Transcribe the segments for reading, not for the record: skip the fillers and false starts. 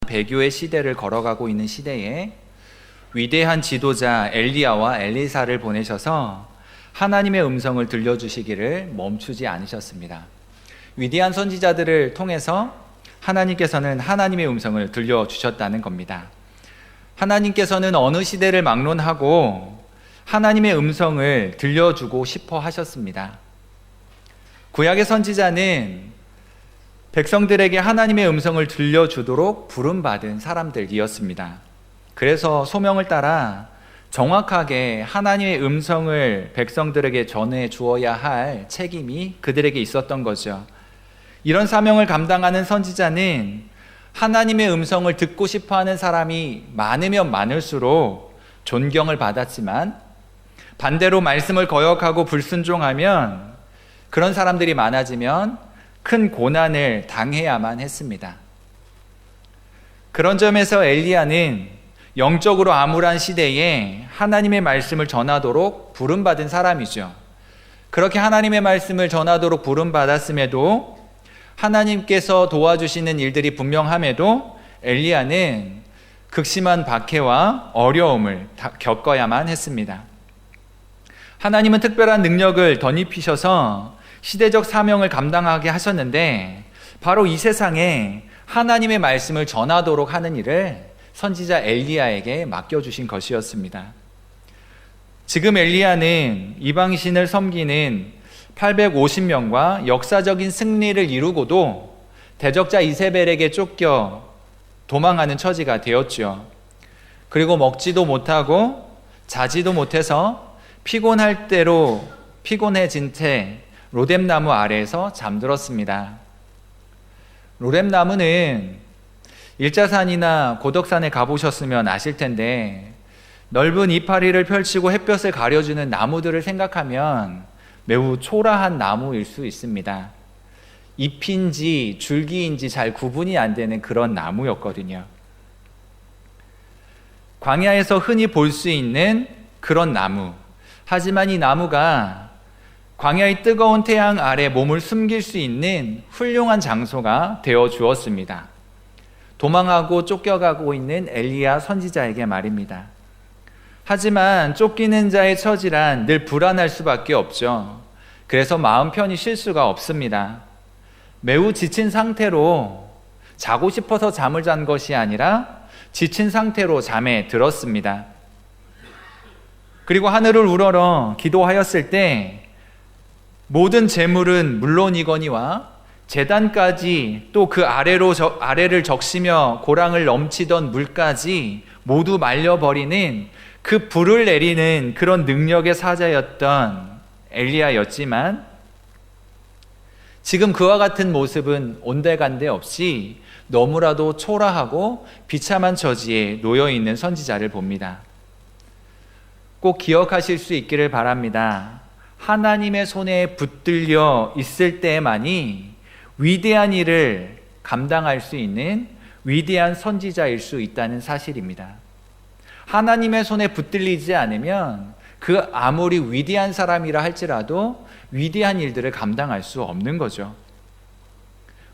배교의 시대를 걸어가고 있는 시대에 위대한 지도자 엘리야와 엘리사를 보내셔서 하나님의 음성을 들려주시기를 멈추지 않으셨습니다. 위대한 선지자들을 통해서 하나님께서는 하나님의 음성을 들려주셨다는 겁니다. 하나님께서는 어느 시대를 막론하고 하나님의 음성을 들려주고 싶어 하셨습니다. 구약의 선지자는 백성들에게 하나님의 음성을 들려주도록 부름받은 사람들이었습니다. 그래서 소명을 따라 정확하게 하나님의 음성을 백성들에게 전해 주어야 할 책임이 그들에게 있었던 거죠. 이런 사명을 감당하는 선지자는 하나님의 음성을 듣고 싶어 하는 사람이 많으면 많을수록 존경을 받았지만, 반대로 말씀을 거역하고 불순종하면 그런 사람들이 많아지면 큰 고난을 당해야만 했습니다. 그런 점에서 엘리야는 영적으로 암울한 시대에 하나님의 말씀을 전하도록 부름받은 사람이죠. 그렇게 하나님의 말씀을 전하도록 부름받았음에도, 하나님께서 도와주시는 일들이 분명함에도 엘리야는 극심한 박해와 어려움을 겪어야만 했습니다. 하나님은 특별한 능력을 덧입히셔서 시대적 사명을 감당하게 하셨는데, 바로 이 세상에 하나님의 말씀을 전하도록 하는 일을 선지자 엘리야에게 맡겨주신 것이었습니다. 지금 엘리야는 이방신을 섬기는 850명과 역사적인 승리를 이루고도 대적자 이세벨에게 쫓겨 도망하는 처지가 되었죠. 그리고 먹지도 못하고 자지도 못해서 피곤할 대로 피곤해진 채 로뎀나무 아래에서 잠들었습니다. 로뎀나무는 일자산이나 고덕산에 가보셨으면 아실 텐데, 넓은 이파리를 펼치고 햇볕을 가려주는 나무들을 생각하면 매우 초라한 나무일 수 있습니다. 잎인지 줄기인지 잘 구분이 안 되는 그런 나무였거든요. 광야에서 흔히 볼 수 있는 그런 나무. 하지만 이 나무가 광야의 뜨거운 태양 아래 몸을 숨길 수 있는 훌륭한 장소가 되어 주었습니다. 도망하고 쫓겨가고 있는 엘리야 선지자에게 말입니다. 하지만 쫓기는 자의 처지란 늘 불안할 수밖에 없죠. 그래서 마음 편히 쉴 수가 없습니다. 매우 지친 상태로 자고 싶어서 잠을 잔 것이 아니라 지친 상태로 잠에 들었습니다. 그리고 하늘을 우러러 기도하였을 때 모든 재물은 물론이거니와 제단까지 또 그 아래를 적시며 고랑을 넘치던 물까지 모두 말려버리는 그 불을 내리는 그런 능력의 사자였던 엘리야였지만, 지금 그와 같은 모습은 온데간데 없이 너무나도 초라하고 비참한 처지에 놓여있는 선지자를 봅니다. 꼭 기억하실 수 있기를 바랍니다. 하나님의 손에 붙들려 있을 때만이 위대한 일을 감당할 수 있는 위대한 선지자일 수 있다는 사실입니다. 하나님의 손에 붙들리지 않으면 그 아무리 위대한 사람이라 할지라도 위대한 일들을 감당할 수 없는 거죠.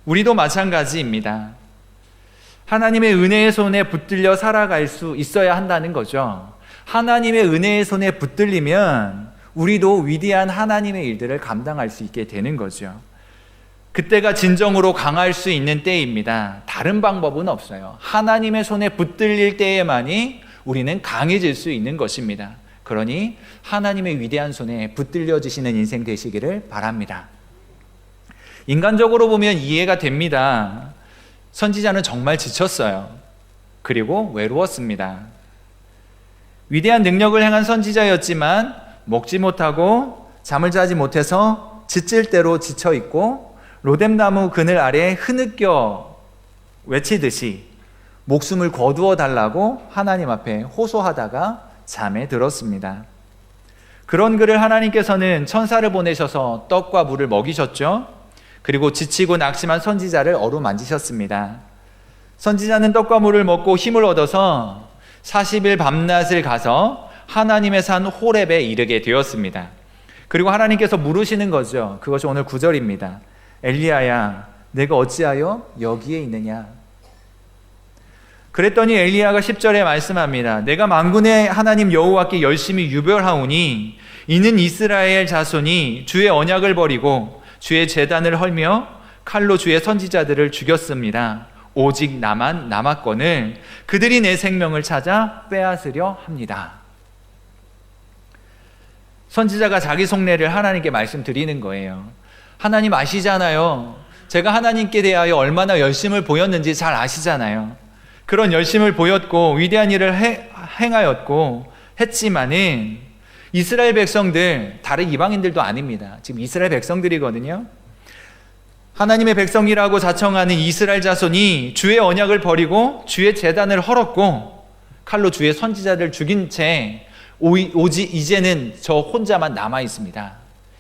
우리도 마찬가지입니다. 하나님의 은혜의 손에 붙들려 살아갈 수 있어야 한다는 거죠. 하나님의 은혜의 손에 붙들리면 우리도 위대한 하나님의 일들을 감당할 수 있게 되는 거죠. 그때가 진정으로 강할 수 있는 때입니다. 다른 방법은 없어요. 하나님의 손에 붙들릴 때에만이 우리는 강해질 수 있는 것입니다. 그러니 하나님의 위대한 손에 붙들려지시는 인생 되시기를 바랍니다. 인간적으로 보면 이해가 됩니다. 선지자는 정말 지쳤어요. 그리고 외로웠습니다. 위대한 능력을 행한 선지자였지만 먹지 못하고 잠을 자지 못해서 지칠 대로 지쳐있고 로뎀나무 그늘 아래 흐느껴 외치듯이 목숨을 거두어 달라고 하나님 앞에 호소하다가 잠에 들었습니다. 그런 그를 하나님께서는 천사를 보내셔서 떡과 물을 먹이셨죠. 그리고 지치고 낙심한 선지자를 어루만지셨습니다. 선지자는 떡과 물을 먹고 힘을 얻어서 40일 밤낮을 가서 하나님의 산 호렙에 이르게 되었습니다. 그리고 하나님께서 물으시는 거죠. 그것이 오늘 9절입니다. 엘리야야, 내가 어찌하여 여기에 있느냐? 그랬더니 엘리야가 10절에 말씀합니다. 내가 만군의 하나님 여호와께 열심히 유별하오니 이는 이스라엘 자손이 주의 언약을 버리고 주의 제단을 헐며 칼로 주의 선지자들을 죽였습니다. 오직 나만 남았거늘 그들이 내 생명을 찾아 빼앗으려 합니다. 선지자가 자기 속내를 하나님께 말씀드리는 거예요. 하나님 아시잖아요. 제가 하나님께 대하여 얼마나 열심을 보였는지 잘 아시잖아요. 그런 열심을 보였고 위대한 일을 행하였고 했지만은 이스라엘 백성들, 다른 이방인들도 아닙니다. 지금 이스라엘 백성들이거든요. 하나님의 백성이라고 자청하는 이스라엘 자손이 주의 언약을 버리고 주의 제단을 헐었고 칼로 주의 선지자를 죽인 채 오직 이제는 저 혼자만 남아 있습니다.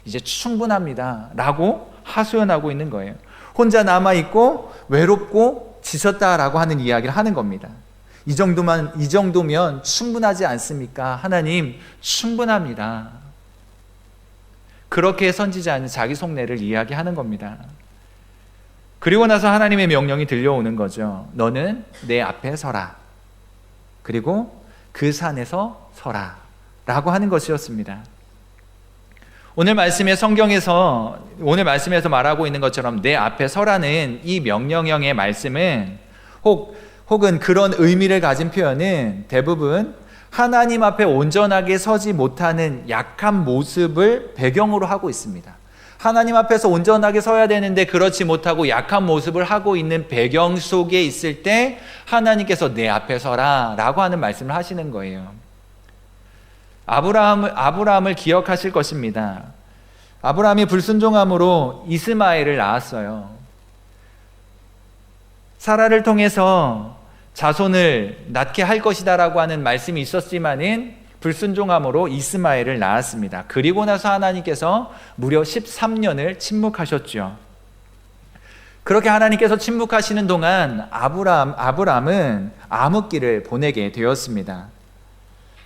이제 충분합니다 라고 하소연하고 있는 거예요. 혼자 남아 있고 외롭고 지쳤다라고 하는 이야기를 하는 겁니다. 이 정도면 충분하지 않습니까? 하나님 충분합니다. 그렇게 선지자는 자기 속내를 이야기하는 겁니다. 그리고 나서 하나님의 명령이 들려오는 거죠. 너는 내 앞에 서라. 그리고 그 산에서 서라 라고 하는 것이었습니다. 오늘 말씀에서 말하고 있는 것처럼 내 앞에 서라는 이 명령형의 말씀은 혹은 그런 의미를 가진 표현은 대부분 하나님 앞에 온전하게 서지 못하는 약한 모습을 배경으로 하고 있습니다. 하나님 앞에서 온전하게 서야 되는데 그렇지 못하고 약한 모습을 하고 있는 배경 속에 있을 때 하나님께서 내 앞에 서라 라고 하는 말씀을 하시는 거예요. 아브라함을 기억하실 것입니다. 아브라함이 불순종함으로 이스마엘을 낳았어요. 사라를 통해서 자손을 낳게 할 것이다 라고 하는 말씀이 있었지만은 불순종함으로 이스마엘을 낳았습니다. 그리고 나서 하나님께서 무려 13년을 침묵하셨죠. 그렇게 하나님께서 침묵하시는 동안 아브라함은 암흑기를 보내게 되었습니다.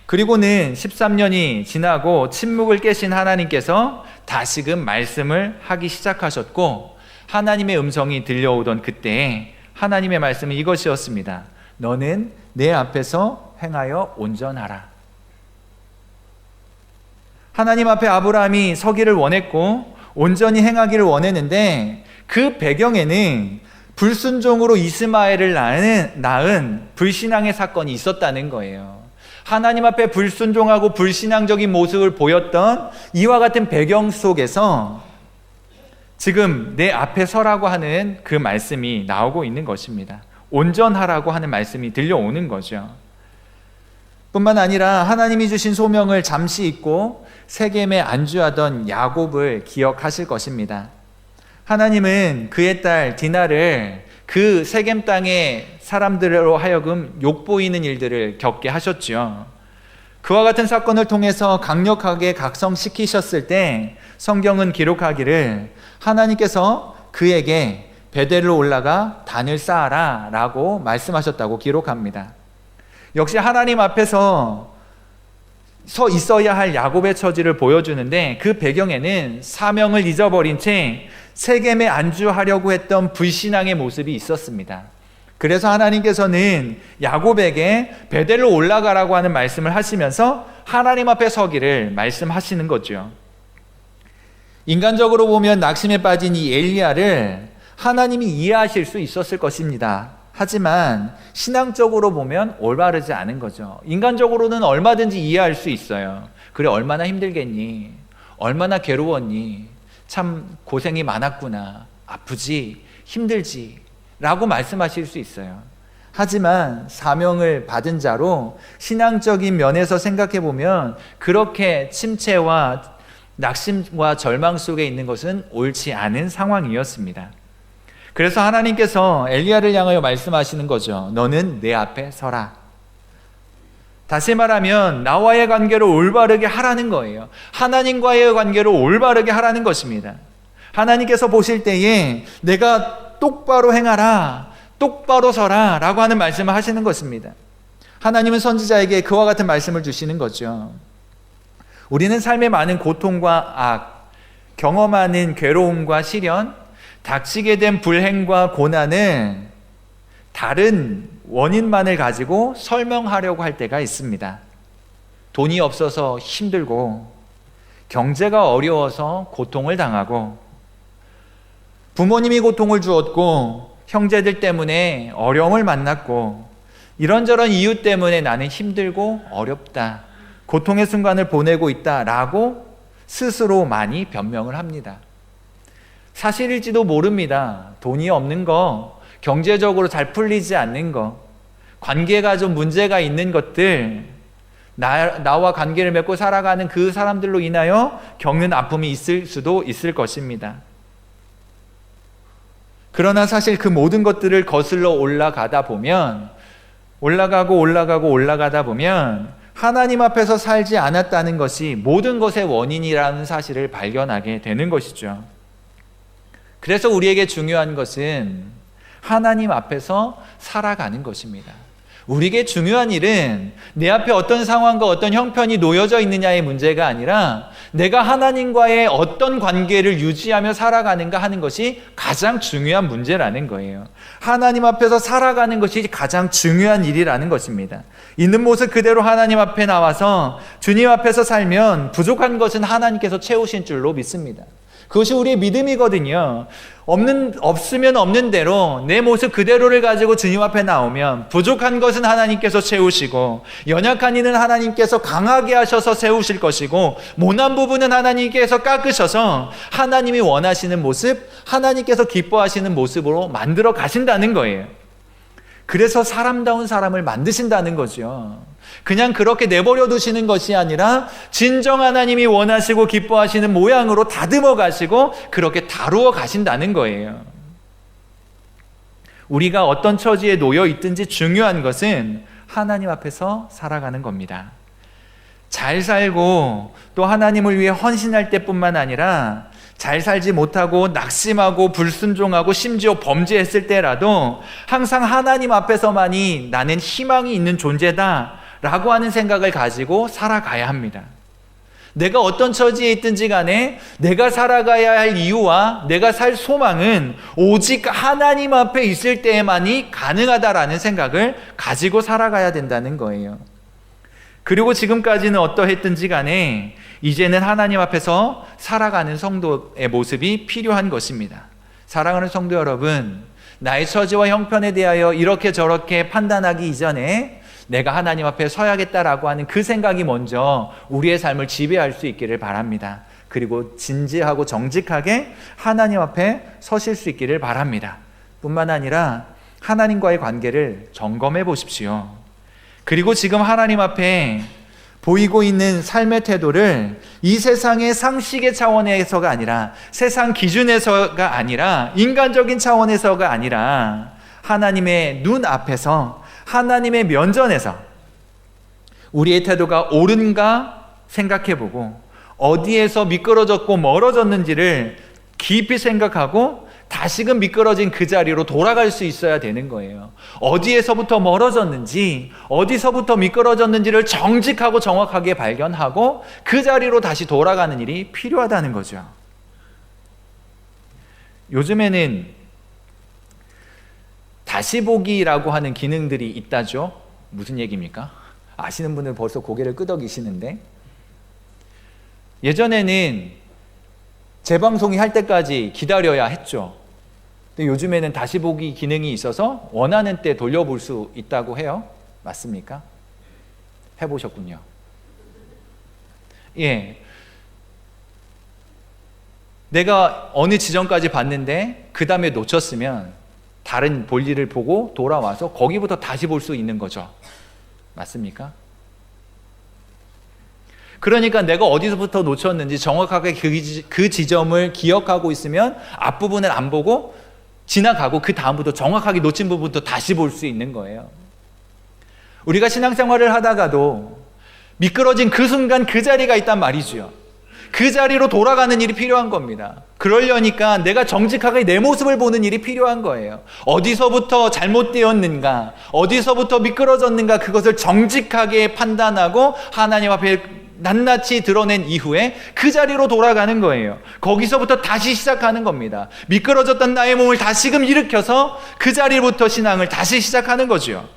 그리고는 13년이 지나고 침묵을 깨신 하나님께서 다시금 말씀을 하기 시작하셨고 하나님의 음성이 들려오던 그때 하나님의 말씀은 이것이었습니다. 너는 내 앞에서 행하여 온전하라. 하나님 앞에 아브라함이 서기를 원했고 온전히 행하기를 원했는데 그 배경에는 불순종으로 이스마엘을 낳은 불신앙의 사건이 있었다는 거예요. 하나님 앞에 불순종하고 불신앙적인 모습을 보였던 이와 같은 배경 속에서 지금 내 앞에 서라고 하는 그 말씀이 나오고 있는 것입니다. 온전하라고 하는 말씀이 들려오는 거죠. 뿐만 아니라 하나님이 주신 소명을 잠시 잊고 세겜에 안주하던 야곱을 기억하실 것입니다. 하나님은 그의 딸 디나를 그 세겜 땅의 사람들로 하여금 욕보이는 일들을 겪게 하셨죠. 그와 같은 사건을 통해서 강력하게 각성시키셨을 때 성경은 기록하기를 하나님께서 그에게 베델로 올라가 단을 쌓아라 라고 말씀하셨다고 기록합니다. 역시 하나님 앞에서 서 있어야 할 야곱의 처지를 보여주는데 그 배경에는 사명을 잊어버린 채 세겜에 안주하려고 했던 불신앙의 모습이 있었습니다. 그래서 하나님께서는 야곱에게 베델로 올라가라고 하는 말씀을 하시면서 하나님 앞에 서기를 말씀하시는 거죠. 인간적으로 보면 낙심에 빠진 이 엘리야를 하나님이 이해하실 수 있었을 것입니다. 하지만 신앙적으로 보면 올바르지 않은 거죠. 인간적으로는 얼마든지 이해할 수 있어요. 그래, 얼마나 힘들겠니? 얼마나 괴로웠니? 참 고생이 많았구나. 아프지? 힘들지? 라고 말씀하실 수 있어요. 하지만 사명을 받은 자로 신앙적인 면에서 생각해 보면 그렇게 침체와 낙심과 절망 속에 있는 것은 옳지 않은 상황이었습니다. 그래서 하나님께서 엘리야를 향하여 말씀하시는 거죠. 너는 내 앞에 서라. 다시 말하면 나와의 관계를 올바르게 하라는 거예요. 하나님과의 관계를 올바르게 하라는 것입니다. 하나님께서 보실 때에 내가 똑바로 행하라, 똑바로 서라 라고 하는 말씀을 하시는 것입니다. 하나님은 선지자에게 그와 같은 말씀을 주시는 거죠. 우리는 삶의 많은 고통과 악, 경험하는 괴로움과 시련, 닥치게 된 불행과 고난을 다른 원인만을 가지고 설명하려고 할 때가 있습니다. 돈이 없어서 힘들고, 경제가 어려워서 고통을 당하고, 부모님이 고통을 주었고, 형제들 때문에 어려움을 만났고, 이런저런 이유 때문에 나는 힘들고 어렵다, 고통의 순간을 보내고 있다라고 스스로 많이 변명을 합니다. 사실일지도 모릅니다. 돈이 없는 거, 경제적으로 잘 풀리지 않는 거, 관계가 좀 문제가 있는 것들, 나와 관계를 맺고 살아가는 그 사람들로 인하여 겪는 아픔이 있을 수도 있을 것입니다. 그러나 사실 그 모든 것들을 거슬러 올라가다 보면, 올라가다 보면 하나님 앞에서 살지 않았다는 것이 모든 것의 원인이라는 사실을 발견하게 되는 것이죠. 그래서 우리에게 중요한 것은 하나님 앞에서 살아가는 것입니다. 우리에게 중요한 일은 내 앞에 어떤 상황과 어떤 형편이 놓여져 있느냐의 문제가 아니라 내가 하나님과의 어떤 관계를 유지하며 살아가는가 하는 것이 가장 중요한 문제라는 거예요. 하나님 앞에서 살아가는 것이 가장 중요한 일이라는 것입니다. 있는 모습 그대로 하나님 앞에 나와서 주님 앞에서 살면 부족한 것은 하나님께서 채우신 줄로 믿습니다. 그것이 우리의 믿음이거든요. 없으면 없는 대로 내 모습 그대로를 가지고 주님 앞에 나오면 부족한 것은 하나님께서 채우시고, 연약한 이는 하나님께서 강하게 하셔서 세우실 것이고, 모난 부분은 하나님께서 깎으셔서 하나님이 원하시는 모습, 하나님께서 기뻐하시는 모습으로 만들어 가신다는 거예요. 그래서 사람다운 사람을 만드신다는 거죠. 그냥 그렇게 내버려 두시는 것이 아니라 진정 하나님이 원하시고 기뻐하시는 모양으로 다듬어 가시고 그렇게 다루어 가신다는 거예요. 우리가 어떤 처지에 놓여 있든지 중요한 것은 하나님 앞에서 살아가는 겁니다. 잘 살고 또 하나님을 위해 헌신할 때뿐만 아니라 잘 살지 못하고 낙심하고 불순종하고 심지어 범죄했을 때라도 항상 하나님 앞에서만이 나는 희망이 있는 존재다 라고 하는 생각을 가지고 살아가야 합니다. 내가 어떤 처지에 있든지 간에 내가 살아가야 할 이유와 내가 살 소망은 오직 하나님 앞에 있을 때에만이 가능하다라는 생각을 가지고 살아가야 된다는 거예요. 그리고 지금까지는 어떠했든지 간에 이제는 하나님 앞에서 살아가는 성도의 모습이 필요한 것입니다. 사랑하는 성도 여러분, 나의 처지와 형편에 대하여 이렇게 저렇게 판단하기 이전에 내가 하나님 앞에 서야겠다라고 하는 그 생각이 먼저 우리의 삶을 지배할 수 있기를 바랍니다. 그리고 진지하고 정직하게 하나님 앞에 서실 수 있기를 바랍니다. 뿐만 아니라 하나님과의 관계를 점검해 보십시오. 그리고 지금 하나님 앞에 보이고 있는 삶의 태도를 이 세상의 상식의 차원에서가 아니라, 세상 기준에서가 아니라, 인간적인 차원에서가 아니라 하나님의 눈 앞에서, 하나님의 면전에서 우리의 태도가 옳은가 생각해보고 어디에서 미끄러졌고 멀어졌는지를 깊이 생각하고 다시금 미끄러진 그 자리로 돌아갈 수 있어야 되는 거예요. 어디에서부터 멀어졌는지, 어디서부터 미끄러졌는지를 정직하고 정확하게 발견하고 그 자리로 다시 돌아가는 일이 필요하다는 거죠. 요즘에는 다시 보기라고 하는 기능들이 있다죠. 무슨 얘기입니까? 아시는 분들 벌써 고개를 끄덕이시는데, 예전에는 재방송이 할 때까지 기다려야 했죠. 근데 요즘에는 다시 보기 기능이 있어서 원하는 때 돌려볼 수 있다고 해요. 맞습니까? 해보셨군요. 예. 내가 어느 지점까지 봤는데 그 다음에 놓쳤으면 다른 볼일을 보고 돌아와서 거기부터 다시 볼 수 있는 거죠. 맞습니까? 그러니까 내가 어디서부터 놓쳤는지 정확하게 그 지점을 기억하고 있으면 앞부분을 안 보고 지나가고 그 다음부터 정확하게 놓친 부분부터 다시 볼 수 있는 거예요. 우리가 신앙생활을 하다가도 미끄러진 그 순간 그 자리가 있단 말이죠. 그 자리로 돌아가는 일이 필요한 겁니다. 그러려니까 내가 정직하게 내 모습을 보는 일이 필요한 거예요. 어디서부터 잘못되었는가, 어디서부터 미끄러졌는가, 그것을 정직하게 판단하고 하나님 앞에 낱낱이 드러낸 이후에 그 자리로 돌아가는 거예요. 거기서부터 다시 시작하는 겁니다. 미끄러졌던 나의 몸을 다시금 일으켜서 그 자리부터 신앙을 다시 시작하는 거죠.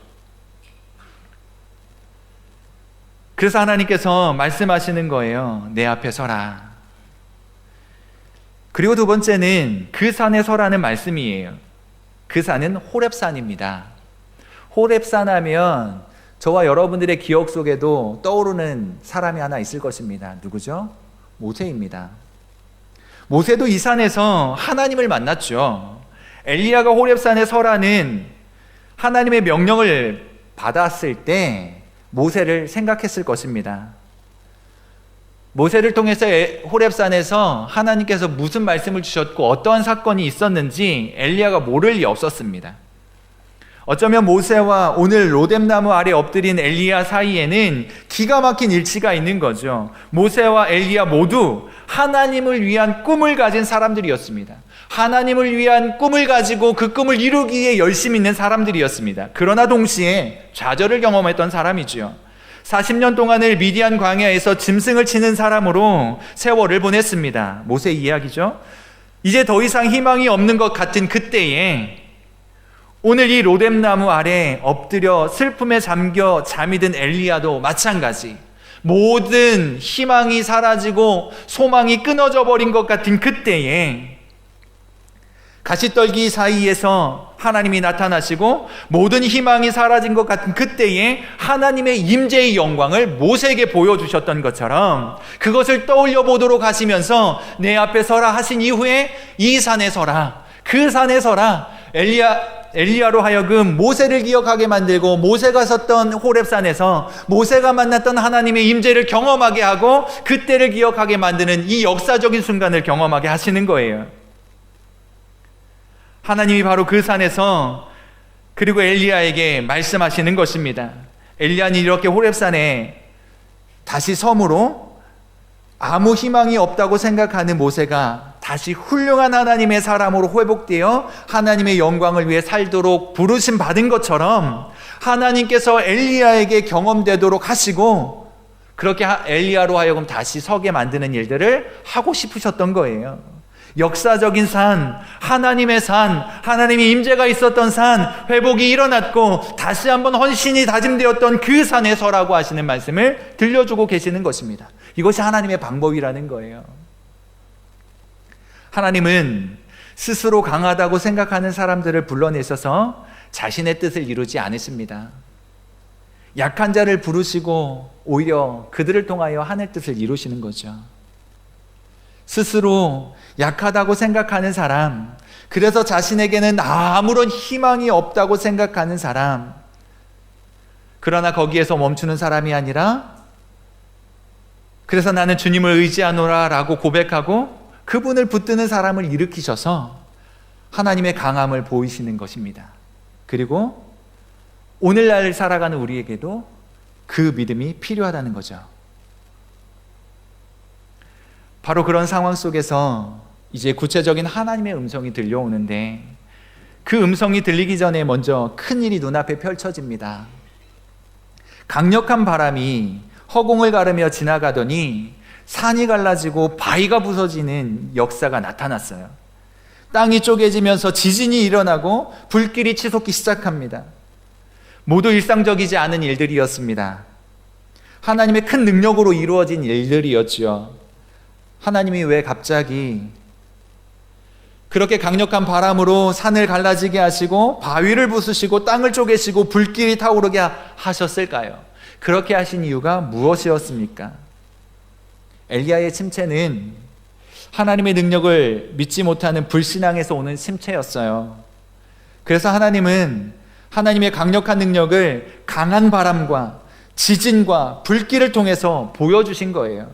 그래서 하나님께서 말씀하시는 거예요. 내 앞에 서라. 그리고 두 번째는 그 산에 서라는 말씀이에요. 그 산은 호렙산입니다. 호렙산 하면 저와 여러분들의 기억 속에도 떠오르는 사람이 하나 있을 것입니다. 누구죠? 모세입니다. 모세도 이 산에서 하나님을 만났죠. 엘리야가 호렙산에 서라는 하나님의 명령을 받았을 때 모세를 생각했을 것입니다. 모세를 통해서 호렙산에서 하나님께서 무슨 말씀을 주셨고 어떠한 사건이 있었는지 엘리야가 모를 리 없었습니다. 어쩌면 모세와 오늘 로뎀나무 아래 엎드린 엘리야 사이에는 기가 막힌 일치가 있는 거죠. 모세와 엘리야 모두 하나님을 위한 꿈을 가진 사람들이었습니다. 하나님을 위한 꿈을 가지고 그 꿈을 이루기 위해 열심히 있는 사람들이었습니다. 그러나 동시에 좌절을 경험했던 사람이죠. 40년 동안을 미디안 광야에서 짐승을 치는 사람으로 세월을 보냈습니다. 모세 이야기죠. 이제 더 이상 희망이 없는 것 같은 그때에 오늘 이 로뎀나무 아래 엎드려 슬픔에 잠겨 잠이 든 엘리야도 마찬가지. 모든 희망이 사라지고 소망이 끊어져 버린 것 같은 그때에 가시떨기 사이에서 하나님이 나타나시고 모든 희망이 사라진 것 같은 그때에 하나님의 임재의 영광을 모세에게 보여주셨던 것처럼 그것을 떠올려 보도록 하시면서 내 앞에 서라 하신 이후에 이 산에 서라, 그 산에 서라. 엘리야로 하여금 모세를 기억하게 만들고 모세가 섰던 호렙산에서 모세가 만났던 하나님의 임재를 경험하게 하고 그때를 기억하게 만드는 이 역사적인 순간을 경험하게 하시는 거예요. 하나님이 바로 그 산에서 그리고 엘리야에게 말씀하시는 것입니다. 엘리야는 이렇게 호렙산에 다시 섬으로 아무 희망이 없다고 생각하는 모세가 다시 훌륭한 하나님의 사람으로 회복되어 하나님의 영광을 위해 살도록 부르심 받은 것처럼 하나님께서 엘리야에게 경험되도록 하시고 그렇게 엘리야로 하여금 다시 서게 만드는 일들을 하고 싶으셨던 거예요. 역사적인 산, 하나님의 산, 하나님의 임재가 있었던 산, 회복이 일어났고 다시 한번 헌신이 다짐되었던 그 산에 서라고 하시는 말씀을 들려주고 계시는 것입니다. 이것이 하나님의 방법이라는 거예요. 하나님은 스스로 강하다고 생각하는 사람들을 불러내셔서 자신의 뜻을 이루지 않으십니다. 약한 자를 부르시고 오히려 그들을 통하여 하늘 뜻을 이루시는 거죠. 스스로 약하다고 생각하는 사람, 그래서 자신에게는 아무런 희망이 없다고 생각하는 사람, 그러나 거기에서 멈추는 사람이 아니라 그래서 나는 주님을 의지하노라 라고 고백하고 그분을 붙드는 사람을 일으키셔서 하나님의 강함을 보이시는 것입니다. 그리고 오늘날 살아가는 우리에게도 그 믿음이 필요하다는 거죠. 바로 그런 상황 속에서 이제 구체적인 하나님의 음성이 들려오는데 그 음성이 들리기 전에 먼저 큰일이 눈앞에 펼쳐집니다. 강력한 바람이 허공을 가르며 지나가더니 산이 갈라지고 바위가 부서지는 역사가 나타났어요. 땅이 쪼개지면서 지진이 일어나고 불길이 치솟기 시작합니다. 모두 일상적이지 않은 일들이었습니다. 하나님의 큰 능력으로 이루어진 일들이었죠. 하나님이 왜 갑자기 그렇게 강력한 바람으로 산을 갈라지게 하시고 바위를 부수시고 땅을 쪼개시고 불길이 타오르게 하셨을까요? 그렇게 하신 이유가 무엇이었습니까? 엘리야의 침체는 하나님의 능력을 믿지 못하는 불신앙에서 오는 침체였어요. 그래서 하나님은 하나님의 강력한 능력을 강한 바람과 지진과 불길을 통해서 보여주신 거예요.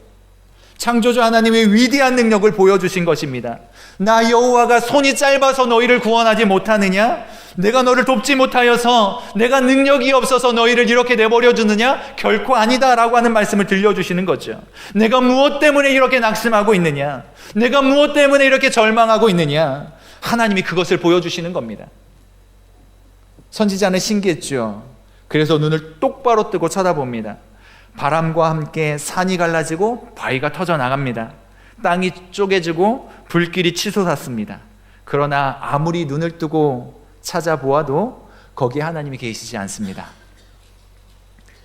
창조주 하나님의 위대한 능력을 보여주신 것입니다. 나 여호와가 손이 짧아서 너희를 구원하지 못하느냐? 내가 너를 돕지 못하여서 내가 능력이 없어서 너희를 이렇게 내버려 두느냐? 결코 아니다 라고 하는 말씀을 들려주시는 거죠. 내가 무엇 때문에 이렇게 낙심하고 있느냐? 내가 무엇 때문에 이렇게 절망하고 있느냐? 하나님이 그것을 보여주시는 겁니다. 선지자는 신기했죠. 그래서 눈을 똑바로 뜨고 쳐다봅니다. 바람과 함께 산이 갈라지고 바위가 터져 나갑니다. 땅이 쪼개지고 불길이 치솟았습니다. 그러나 아무리 눈을 뜨고 찾아보아도 거기에 하나님이 계시지 않습니다.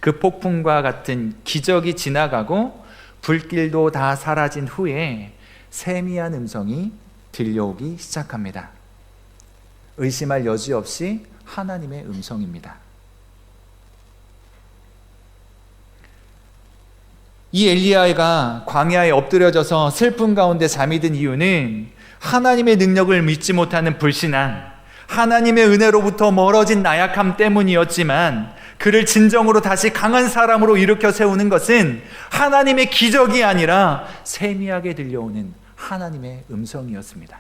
그 폭풍과 같은 기적이 지나가고 불길도 다 사라진 후에 세미한 음성이 들려오기 시작합니다. 의심할 여지 없이 하나님의 음성입니다. 이 엘리야가 광야에 엎드려져서 슬픔 가운데 잠이 든 이유는 하나님의 능력을 믿지 못하는 불신앙, 하나님의 은혜로부터 멀어진 나약함 때문이었지만, 그를 진정으로 다시 강한 사람으로 일으켜 세우는 것은 하나님의 기적이 아니라 세미하게 들려오는 하나님의 음성이었습니다.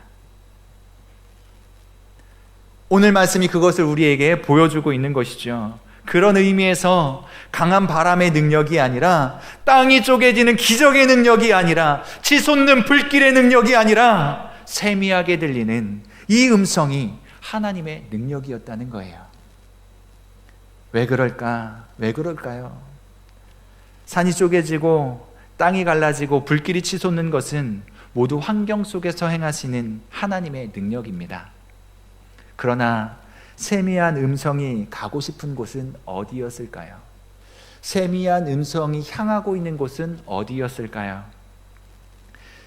오늘 말씀이 그것을 우리에게 보여주고 있는 것이죠. 그런 의미에서 강한 바람의 능력이 아니라, 땅이 쪼개지는 기적의 능력이 아니라, 치솟는 불길의 능력이 아니라 세미하게 들리는 이 음성이 하나님의 능력이었다는 거예요. 왜 그럴까? 왜 그럴까요? 산이 쪼개지고 땅이 갈라지고 불길이 치솟는 것은 모두 환경 속에서 행하시는 하나님의 능력입니다. 그러나 세미한 음성이 가고 싶은 곳은 어디였을까요? 세미한 음성이 향하고 있는 곳은 어디였을까요?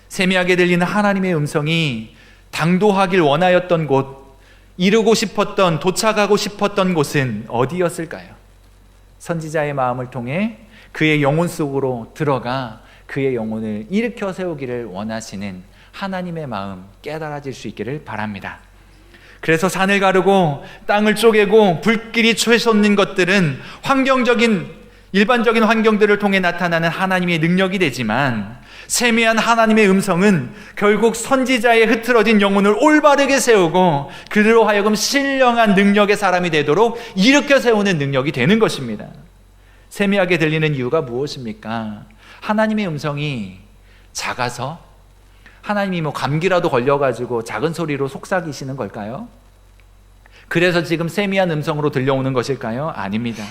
세미하게 들리는 하나님의 음성이 당도하길 원하였던 곳, 이루고 싶었던, 도착하고 싶었던 곳은 어디였을까요? 선지자의 마음을 통해 그의 영혼 속으로 들어가 그의 영혼을 일으켜 세우기를 원하시는 하나님의 마음 깨달아질 수 있기를 바랍니다. 그래서 산을 가르고 땅을 쪼개고 불길이 치솟는 것들은 일반적인 환경들을 통해 나타나는 하나님의 능력이 되지만, 세미한 하나님의 음성은 결국 선지자의 흐트러진 영혼을 올바르게 세우고 그들로 하여금 신령한 능력의 사람이 되도록 일으켜 세우는 능력이 되는 것입니다. 세미하게 들리는 이유가 무엇입니까? 하나님의 음성이 작아서, 하나님이 감기라도 걸려가지고 작은 소리로 속삭이시는 걸까요? 그래서 지금 세미한 음성으로 들려오는 것일까요? 아닙니다.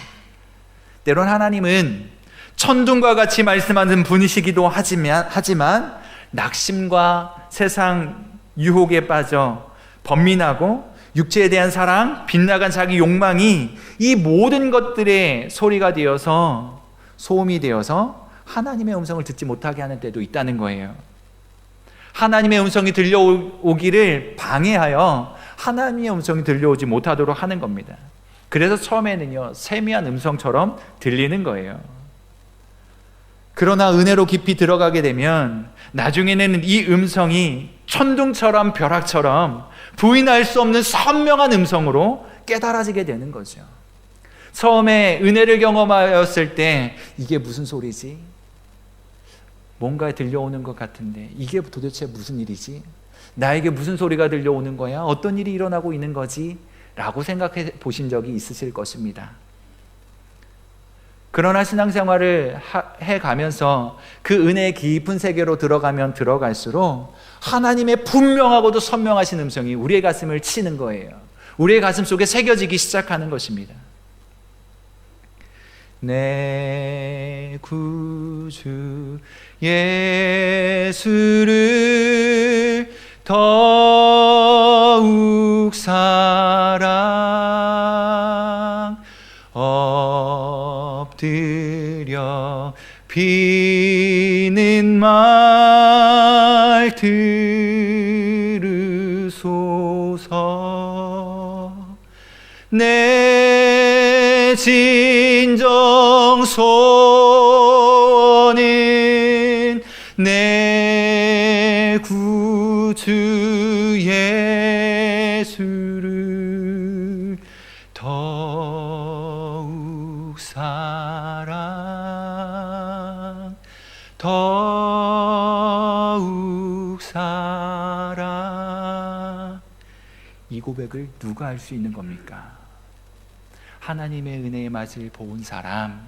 때론 하나님은 천둥과 같이 말씀하는 분이시기도 하지만 낙심과 세상 유혹에 빠져 번민하고 육체에 대한 사랑, 빗나간 자기 욕망이 이 모든 것들의 소리가 되어서, 소음이 되어서 하나님의 음성을 듣지 못하게 하는 때도 있다는 거예요. 하나님의 음성이 들려오기를 방해하여 하나님의 음성이 들려오지 못하도록 하는 겁니다. 그래서 처음에는요, 세미한 음성처럼 들리는 거예요. 그러나 은혜로 깊이 들어가게 되면 나중에는 이 음성이 천둥처럼 벼락처럼 부인할 수 없는 선명한 음성으로 깨달아지게 되는 거죠. 처음에 은혜를 경험하였을 때 이게 무슨 소리지? 뭔가 들려오는 것 같은데 이게 도대체 무슨 일이지? 나에게 무슨 소리가 들려오는 거야? 어떤 일이 일어나고 있는 거지? 라고 생각해 보신 적이 있으실 것입니다. 그러나 신앙생활을 해가면서 그 은혜의 깊은 세계로 들어가면 들어갈수록 하나님의 분명하고도 선명하신 음성이 우리의 가슴을 치는 거예요. 우리의 가슴 속에 새겨지기 시작하는 것입니다. 내 구주 예수를 더욱 사랑 엎드려 비는 말 들으소서. 내 진정 소원은 내 구주 예수를 더욱 사랑, 더욱 사랑. 이 고백을 누가 할 수 있는 겁니까? 하나님의 은혜의 맛을 본 사람,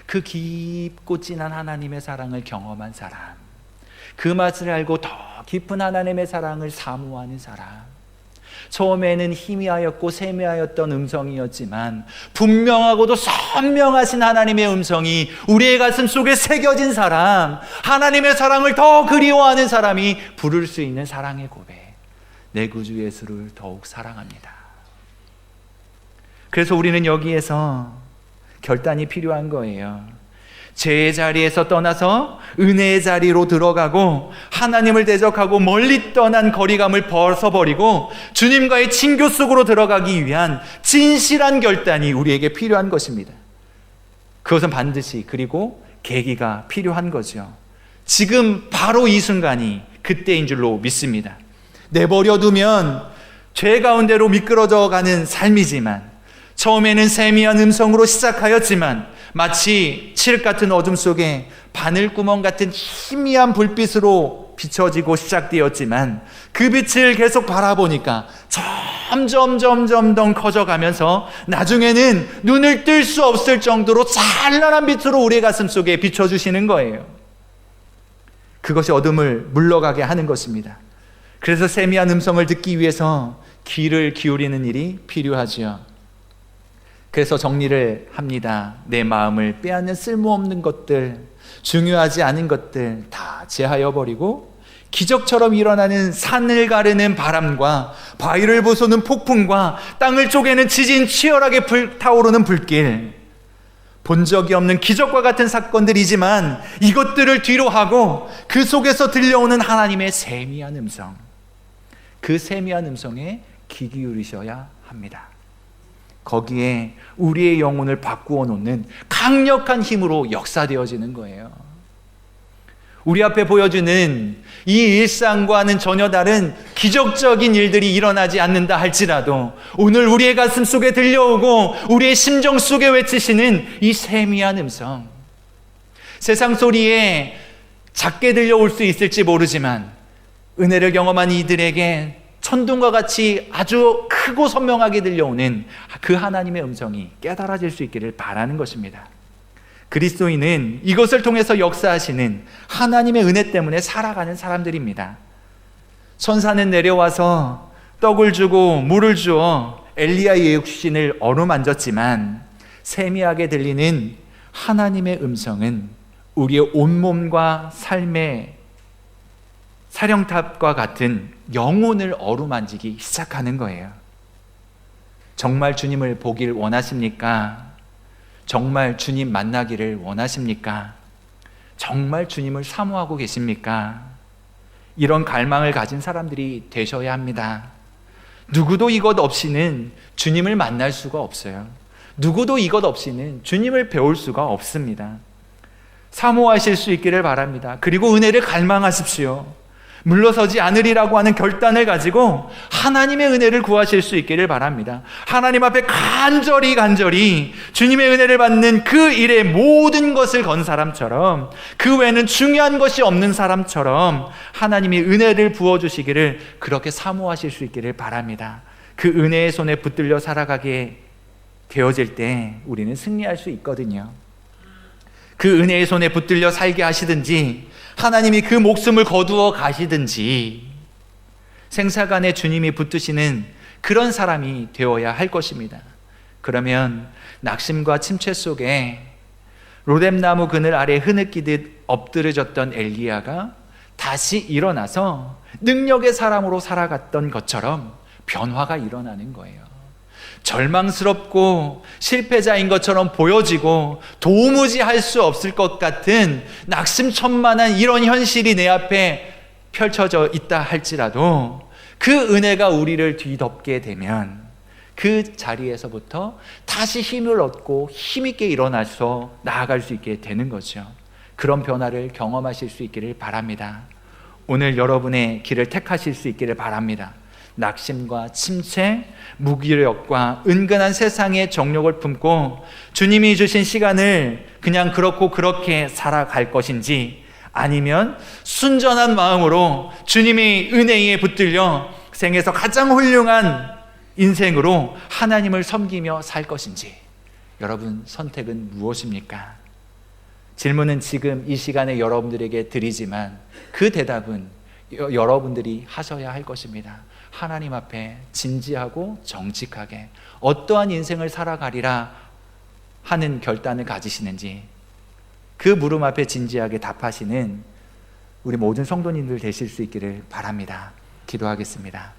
그 깊고 진한 하나님의 사랑을 경험한 사람, 그 맛을 알고 더 깊은 하나님의 사랑을 사모하는 사람, 처음에는 희미하였고 세미하였던 음성이었지만 분명하고도 선명하신 하나님의 음성이 우리의 가슴 속에 새겨진 사람, 하나님의 사랑을 더 그리워하는 사람이 부를 수 있는 사랑의 고백. 내 구주 예수를 더욱 사랑합니다. 그래서 우리는 여기에서 결단이 필요한 거예요. 죄의 자리에서 떠나서 은혜의 자리로 들어가고 하나님을 대적하고 멀리 떠난 거리감을 벗어버리고 주님과의 친교 속으로 들어가기 위한 진실한 결단이 우리에게 필요한 것입니다. 그것은 반드시 그리고 계기가 필요한 거죠. 지금 바로 이 순간이 그때인 줄로 믿습니다. 내버려두면 죄 가운데로 미끄러져 가는 삶이지만, 처음에는 세미한 음성으로 시작하였지만 마치 칠흑 같은 어둠 속에 바늘구멍 같은 희미한 불빛으로 비춰지고 시작되었지만, 그 빛을 계속 바라보니까 점점 더 커져가면서 나중에는 눈을 뜰 수 없을 정도로 찬란한 빛으로 우리의 가슴 속에 비춰주시는 거예요. 그것이 어둠을 물러가게 하는 것입니다. 그래서 세미한 음성을 듣기 위해서 귀를 기울이는 일이 필요하지요. 그래서 정리를 합니다. 내 마음을 빼앗는 쓸모없는 것들, 중요하지 않은 것들 다 제하여 버리고, 기적처럼 일어나는 산을 가르는 바람과 바위를 부수는 폭풍과 땅을 쪼개는 지진, 치열하게 불타오르는 불길, 본 적이 없는 기적과 같은 사건들이지만 이것들을 뒤로 하고 그 속에서 들려오는 하나님의 세미한 음성, 그 세미한 음성에 귀 기울이셔야 합니다. 거기에 우리의 영혼을 바꾸어 놓는 강력한 힘으로 역사되어지는 거예요. 우리 앞에 보여주는 이 일상과는 전혀 다른 기적적인 일들이 일어나지 않는다 할지라도, 오늘 우리의 가슴 속에 들려오고 우리의 심정 속에 외치시는 이 세미한 음성, 세상 소리에 작게 들려올 수 있을지 모르지만 은혜를 경험한 이들에게 천둥과 같이 아주 크고 선명하게 들려오는 그 하나님의 음성이 깨달아질 수 있기를 바라는 것입니다. 그리스도인은 이것을 통해서 역사하시는 하나님의 은혜 때문에 살아가는 사람들입니다. 천사는 내려와서 떡을 주고 물을 주어 엘리야의 육신을 어루만졌지만, 세미하게 들리는 하나님의 음성은 우리의 온몸과 삶의 사령탑과 같은 영혼을 어루만지기 시작하는 거예요. 정말 주님을 보길 원하십니까? 정말 주님 만나기를 원하십니까? 정말 주님을 사모하고 계십니까? 이런 갈망을 가진 사람들이 되셔야 합니다. 누구도 이것 없이는 주님을 만날 수가 없어요. 누구도 이것 없이는 주님을 배울 수가 없습니다. 사모하실 수 있기를 바랍니다. 그리고 은혜를 갈망하십시오. 물러서지 않으리라고 하는 결단을 가지고 하나님의 은혜를 구하실 수 있기를 바랍니다. 하나님 앞에 간절히 주님의 은혜를 받는 그 일에 모든 것을 건 사람처럼, 그 외에는 중요한 것이 없는 사람처럼 하나님이 은혜를 부어주시기를 그렇게 사모하실 수 있기를 바랍니다. 그 은혜의 손에 붙들려 살아가게 되어질 때 우리는 승리할 수 있거든요. 그 은혜의 손에 붙들려 살게 하시든지, 하나님이 그 목숨을 거두어 가시든지, 생사간에 주님이 붙드시는 그런 사람이 되어야 할 것입니다. 그러면 낙심과 침체 속에 로뎀나무 그늘 아래 흐느끼듯 엎드려졌던 엘리야가 다시 일어나서 능력의 사람으로 살아갔던 것처럼 변화가 일어나는 거예요. 절망스럽고 실패자인 것처럼 보여지고 도무지 할 수 없을 것 같은 낙심천만한 이런 현실이 내 앞에 펼쳐져 있다 할지라도, 그 은혜가 우리를 뒤덮게 되면 그 자리에서부터 다시 힘을 얻고 힘있게 일어나서 나아갈 수 있게 되는 거죠. 그런 변화를 경험하실 수 있기를 바랍니다. 오늘 여러분의 길을 택하실 수 있기를 바랍니다. 낙심과 침체, 무기력과 은근한 세상의 정욕을 품고 주님이 주신 시간을 그냥 그렇게 살아갈 것인지, 아니면 순전한 마음으로 주님의 은혜에 붙들려 생에서 가장 훌륭한 인생으로 하나님을 섬기며 살 것인지, 여러분 선택은 무엇입니까? 질문은 지금 이 시간에 여러분들에게 드리지만 그 대답은 여러분들이 하셔야 할 것입니다. 하나님 앞에 진지하고 정직하게 어떠한 인생을 살아가리라 하는 결단을 가지시는지, 그 물음 앞에 진지하게 답하시는 우리 모든 성도님들 되실 수 있기를 바랍니다. 기도하겠습니다.